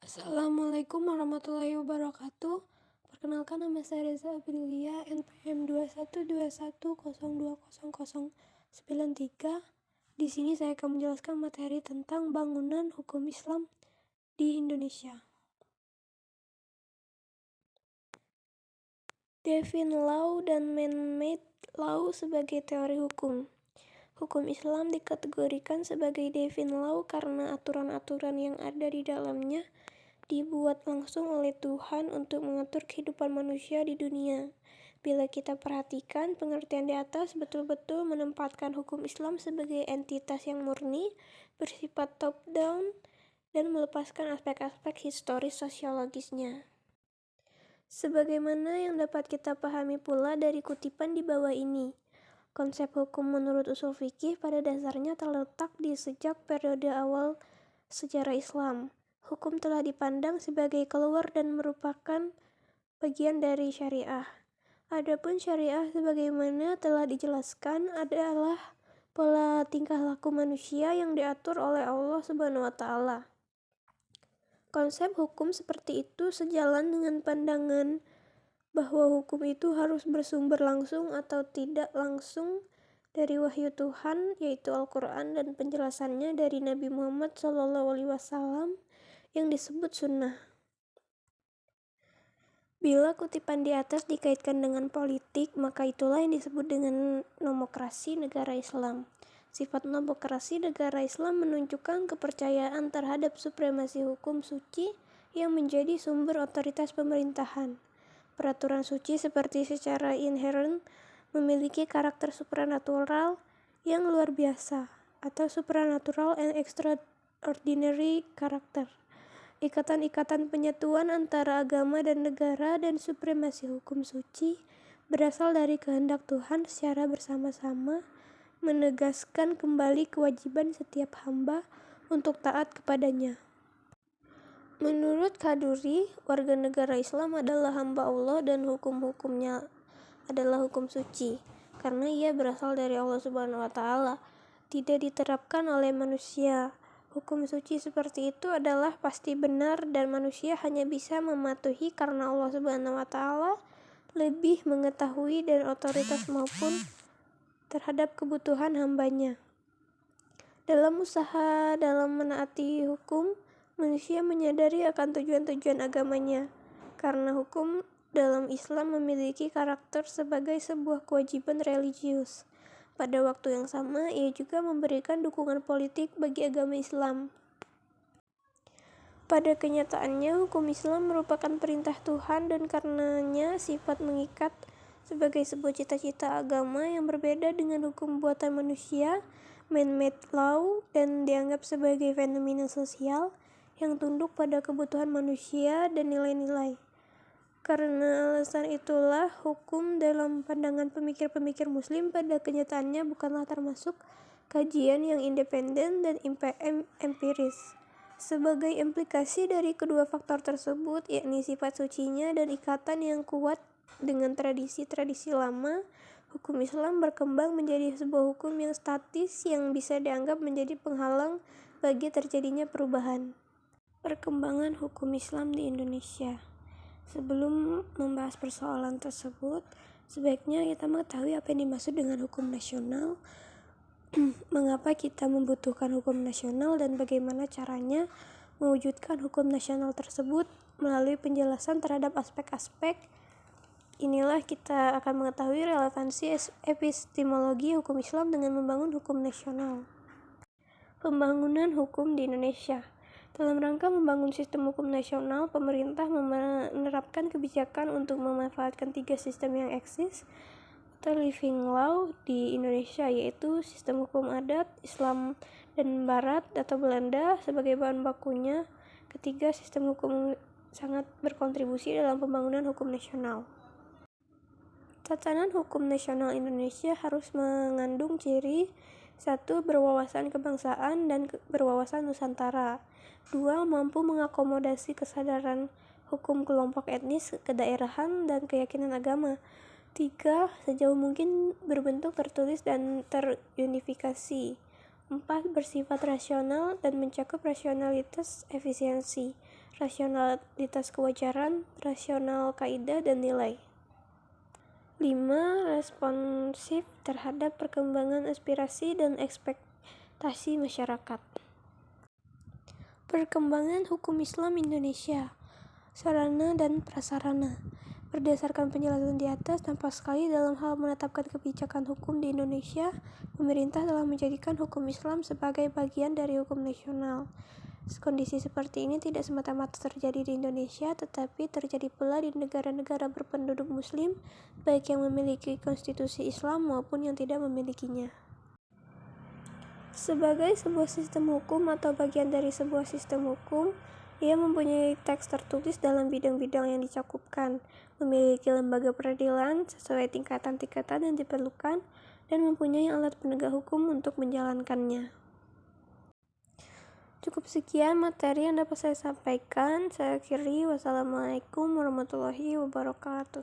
Assalamualaikum warahmatullahi wabarakatuh. Perkenalkan, nama saya Reza Abilia, NPM 2121020093. Di sini saya akan menjelaskan materi tentang bangunan hukum Islam di Indonesia. Divine Law dan Man-Made Law sebagai teori hukum. Hukum Islam dikategorikan sebagai divine law karena aturan-aturan yang ada di dalamnya dibuat langsung oleh Tuhan untuk mengatur kehidupan manusia di dunia. Bila kita perhatikan, pengertian di atas betul-betul menempatkan hukum Islam sebagai entitas yang murni, bersifat top-down, dan melepaskan aspek-aspek historis sosiologisnya. Sebagaimana yang dapat kita pahami pula dari kutipan di bawah ini, konsep hukum menurut usul fikih pada dasarnya terletak di sejak periode awal sejarah Islam. Hukum telah dipandang sebagai keluar dan merupakan bagian dari syariah. Adapun syariah sebagaimana telah dijelaskan adalah pola tingkah laku manusia yang diatur oleh Allah Subhanahu wa Ta'ala. Konsep hukum seperti itu sejalan dengan pandangan bahwa hukum itu harus bersumber langsung atau tidak langsung dari wahyu Tuhan, yaitu Al-Quran, dan penjelasannya dari Nabi Muhammad SAW yang disebut sunnah. Bila kutipan di atas dikaitkan dengan politik, maka itulah yang disebut dengan nomokrasi negara Islam. Sifat nomokrasi negara Islam menunjukkan kepercayaan terhadap supremasi hukum suci yang menjadi sumber otoritas pemerintahan. Peraturan suci seperti secara inherent memiliki karakter supranatural yang luar biasa atau supernatural and extraordinary karakter. Ikatan-ikatan penyatuan antara agama dan negara dan supremasi hukum suci berasal dari kehendak Tuhan secara bersama-sama, menegaskan kembali kewajiban setiap hamba untuk taat kepadanya. Menurut Kaduri, warga negara Islam adalah hamba Allah dan hukum-hukumnya adalah hukum suci, karena ia berasal dari Allah Subhanahu wa Ta'ala, tidak diterapkan oleh manusia. Hukum suci seperti itu adalah pasti benar dan manusia hanya bisa mematuhi karena Allah Subhanahu wa Ta'ala lebih mengetahui dan otoritas maupun terhadap kebutuhan hambanya. Dalam usaha dalam menaati hukum, manusia menyadari akan tujuan-tujuan agamanya, karena hukum dalam Islam memiliki karakter sebagai sebuah kewajiban religius. Pada waktu yang sama, ia juga memberikan dukungan politik bagi agama Islam. Pada kenyataannya, hukum Islam merupakan perintah Tuhan dan karenanya sifat mengikat sebagai sebuah cita-cita agama yang berbeda dengan hukum buatan manusia, man-made law, dan dianggap sebagai fenomena sosial yang tunduk pada kebutuhan manusia dan nilai-nilai. Karena alasan itulah, hukum dalam pandangan pemikir-pemikir Muslim pada kenyataannya bukanlah termasuk kajian yang independen dan empiris. Sebagai implikasi dari kedua faktor tersebut, yakni sifat sucinya dan ikatan yang kuat dengan tradisi-tradisi lama, hukum Islam berkembang menjadi sebuah hukum yang statis yang bisa dianggap menjadi penghalang bagi terjadinya perubahan. Perkembangan hukum Islam di Indonesia. Sebelum membahas persoalan tersebut, sebaiknya kita mengetahui apa yang dimaksud dengan hukum nasional, mengapa kita membutuhkan hukum nasional, dan bagaimana caranya mewujudkan hukum nasional tersebut. Melalui penjelasan terhadap aspek-aspek inilah kita akan mengetahui relevansi epistemologi hukum Islam dengan membangun hukum nasional. Pembangunan hukum di Indonesia. Dalam rangka membangun sistem hukum nasional, pemerintah menerapkan kebijakan untuk memanfaatkan 3 sistem yang eksis atau living law di Indonesia, yaitu sistem hukum adat, Islam dan Barat atau Belanda sebagai bahan bakunya. Ketiga, sistem hukum sangat berkontribusi dalam pembangunan hukum nasional. Tatanan hukum nasional Indonesia harus mengandung ciri 1. Berwawasan kebangsaan dan berwawasan Nusantara. 2. Mampu mengakomodasi kesadaran hukum kelompok etnis, kedaerahan, dan keyakinan agama. 3. Sejauh mungkin berbentuk tertulis dan terunifikasi. 4. Bersifat rasional dan mencakup rasionalitas, efisiensi, rasionalitas kewajaran, rasional kaidah dan nilai. 5. Responsif terhadap perkembangan aspirasi dan ekspektasi masyarakat. Perkembangan hukum Islam Indonesia, sarana dan prasarana. Berdasarkan penjelasan di atas, tampak sekali dalam hal menetapkan kebijakan hukum di Indonesia, pemerintah telah menjadikan hukum Islam sebagai bagian dari hukum nasional. Kondisi seperti ini tidak semata-mata terjadi di Indonesia, tetapi terjadi pula di negara-negara berpenduduk Muslim, baik yang memiliki konstitusi Islam maupun yang tidak memilikinya. Sebagai sebuah sistem hukum atau bagian dari sebuah sistem hukum, ia mempunyai teks tertulis dalam bidang-bidang yang dicakupkan, memiliki lembaga peradilan sesuai tingkatan-tingkatan yang diperlukan, dan mempunyai alat penegak hukum untuk menjalankannya. Cukup sekian materi yang dapat saya sampaikan. Saya akhiri. Wassalamualaikum warahmatullahi wabarakatuh.